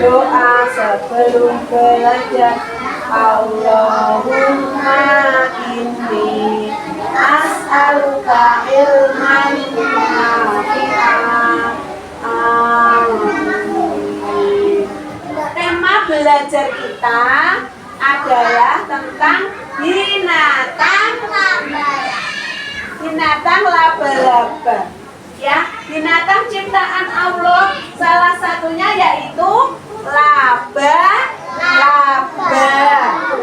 Doa sebelum belajar. Allahumma inni as'aluka ilman nafi'an. Amin. Tema belajar kita adalah tentang binatang laba-laba. Ya, binatang ciptaan Allah salah satunya yaitu laba-laba.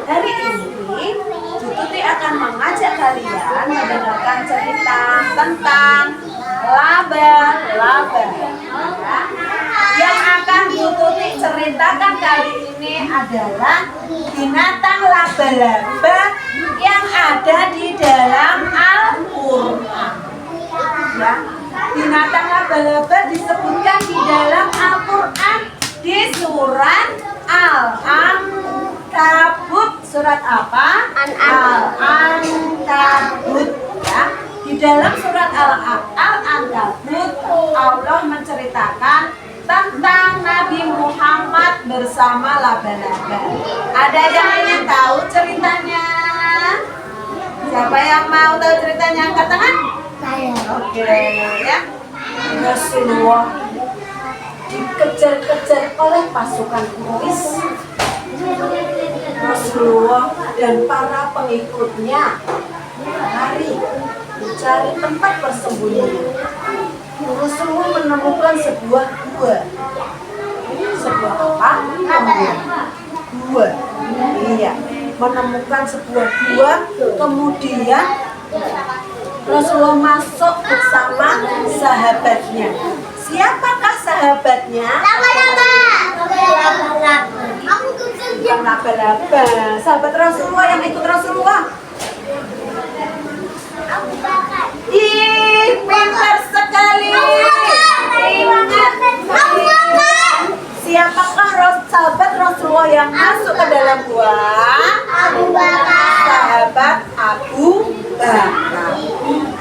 Hari ini Tuti akan mengajak kalian mendengarkan cerita tentang laba-laba. Ya. Yang akan Tuti ceritakan kali ini adalah binatang laba-laba yang ada di dalam Al-Quran. Ya. Binatang laba-laba disebutkan di dalam Al-Quran di surat Al-Ankabut. Surat apa? Al-Ankabut. Ya. Di dalam surat Al-Ankabut Allah menceritakan tentang Nabi Muhammad bersama laba-laba. Ada yang ingin tahu ceritanya? Siapa yang mau tahu ceritanya? Angkat tangan. Oke, ya. Rasulullah dikejar-kejar oleh pasukan Quraisy. Rasulullah dan para pengikutnya lari mencari tempat persembunyian. Rasulullah menemukan sebuah gua. Sebuah apa? Gua. Iya, menemukan sebuah gua. Kemudian Rasulullah masuk bersama sahabatnya. Siapakah sahabatnya? Laba-laba. Bukan laba-laba. Sahabat Rasulullah yang ikut Rasulullah. Ih, pintar sekali. Ingat. Siapakah sahabat Rasulullah yang masuk ke dalam gua? Sahabat Abu Bakar.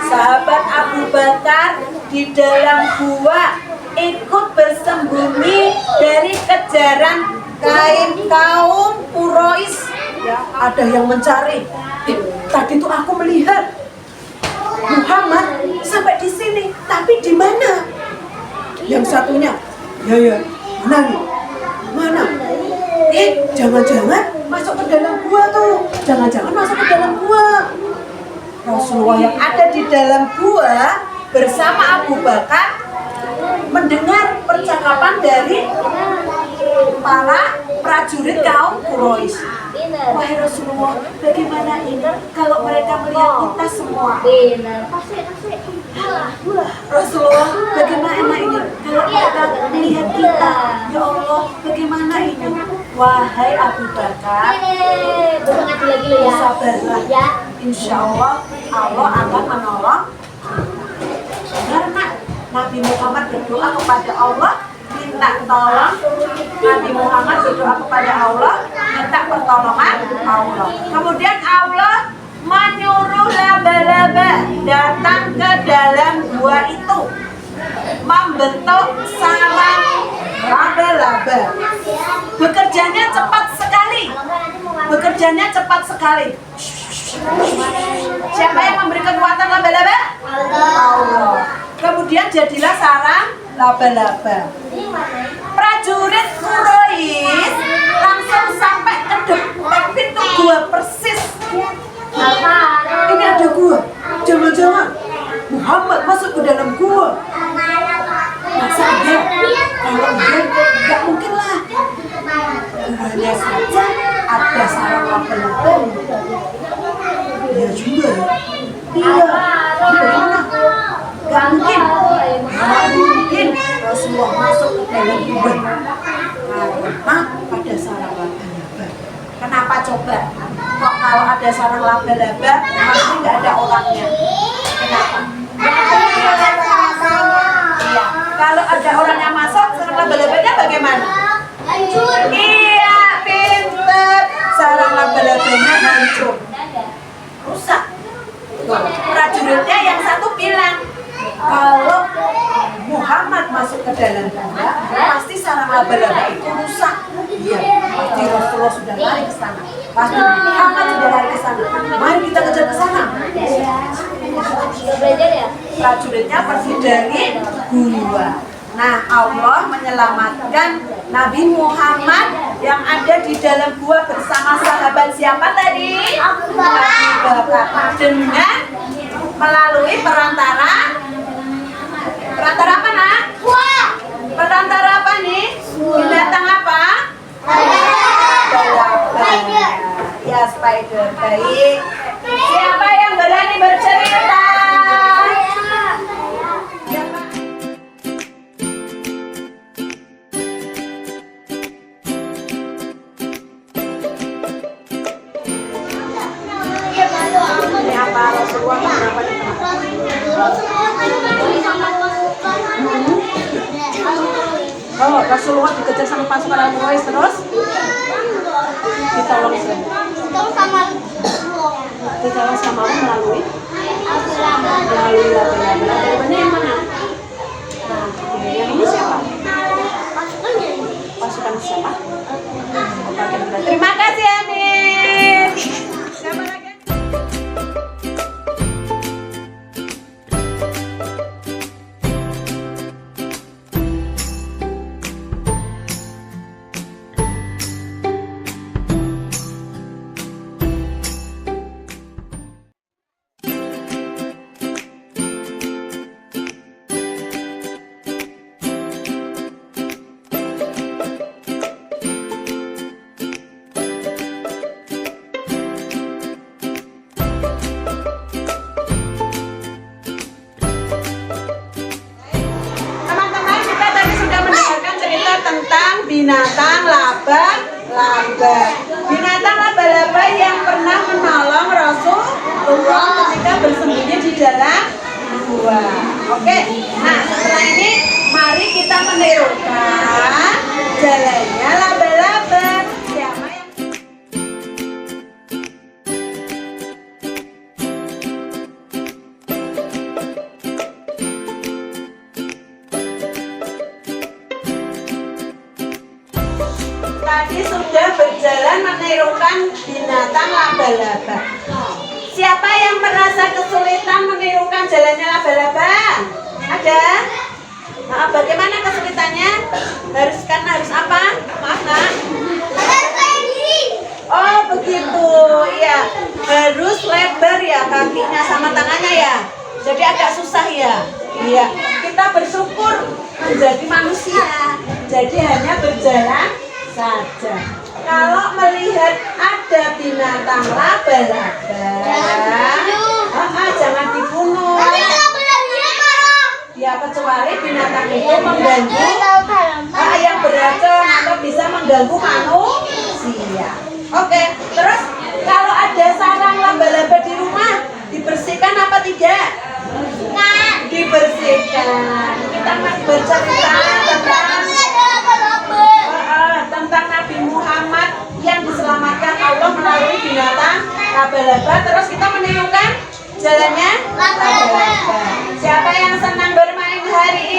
Sahabat Abu Bakar di dalam gua ikut bersembunyi dari kejaran kaum Quraisy. Ya, ada yang mencari. Tadi tuh aku melihat Muhammad sampai di sini, tapi di mana? Yang satunya, ya, mana nih? Mana? Jangan-jangan masuk ke dalam gua tuh. Jangan-jangan masuk ke dalam gua. Rasulullah yang ada di dalam gua bersama Abu Bakar mendengar percakapan dari para prajurit kaum Quraisy. Wahai Rasulullah, bagaimana ini kalau mereka melihat kita semua? Rasulullah, bagaimana ini kalau mereka melihat kita? Ya Allah, bagaimana ini? Wahai Abu Bakar, sabarlah. Insya Allah, Allah akan menolong. Karena Nabi Muhammad berdoa kepada Allah, minta tolong. Nabi Muhammad berdoa kepada Allah, minta pertolongan Allah. Kemudian Allah menyuruh laba-laba datang ke dalam gua itu, membentuk sarang laba-laba. Bekerjanya cepat sekali. Siapa yang memberi kekuatan laba-laba? Allah. Kemudian jadilah sarang laba-laba. Prajurit Quraisy langsung sampai ke depan pintu gua persis. Ini ada gua. Jangan-jangan Muhammad masuk ke dalam gua. Masa iya? Kalau iya, nggak mungkin lah. Hanya saja ada sarang laba-laba. Iya juga ya. Iya. Gimana? Gak mungkin Rasulullah masuk ke dalam gua karena ada sarang laba-laba. Kenapa coba? Kok kalau ada sarang laba-laba pasti nggak ada orangnya? Kenapa? Iya. Kalau ada orang yang masuk, sarang laba-labanya bagaimana? Hancur. Iya, pinter. Sarang laba-labanya hancur, rusak. Prajuritnya yang satu bilang, kalau Muhammad masuk ke dalam gua, pasti sarang laba-laba itu rusak. Iya, pasti Rasulullah sudah lari ke sana. Pasti Muhammad sudah lari ke sana. Mari kita kejar ke sana. Belajar ya? Prajuritnya pergi dari gua. Nah, Allah menyelamatkan Nabi Muhammad yang ada di dalam gua bersama sahabat siapa tadi? Abu Abu Bakar. Dengan melalui perantara apa nak? Wah. Perantara apa nih? Binatang apa? Spider. Ya, spider. Baik. Siapa yang berani bercerita? Ini apa Rasulullah kenapa nih? Oh, Rasulullah dikejar sama pasukan Quraisy terus ditolong sama Allah melalui laba-laba. Laba-labanya yang mana? Nah, yang ini siapa? Pasukan siapa? Terima kasih Anis. Siapa lagi? Tentang binatang laba-laba. Binatang laba-laba yang pernah menolong Rasulullah ketika bersembunyi di dalam gua. Oke. Nah, setelah ini mari kita menirukan jalannya laba-laba. Siapa yang tadi sudah berjalan menirukan binatang laba-laba. Siapa yang merasa kesulitan menirukan jalannya laba-laba? Ada? Nah, bagaimana kesulitannya? Harus apa? Maaf nak. Oh begitu, ya. Harus lebar ya kakinya sama tangannya ya. Jadi agak susah ya. Iya. Kita bersyukur menjadi manusia. Jadi hanya berjalan saja. Kalau melihat ada binatang laba-laba, jangan dibunuh. Ya kecuali binatang itu mengganggu yang beracun atau bisa mengganggu manusia. Oke, terus kalau ada sarang laba-laba di rumah, dibersihkan apa tidak? Dibersihkan. Kita masih bercerita tentang Nabi Muhammad yang diselamatkan Allah melalui binatang laba-laba. Terus kita menirukan jalannya laba-laba. Siapa yang senang bermain hari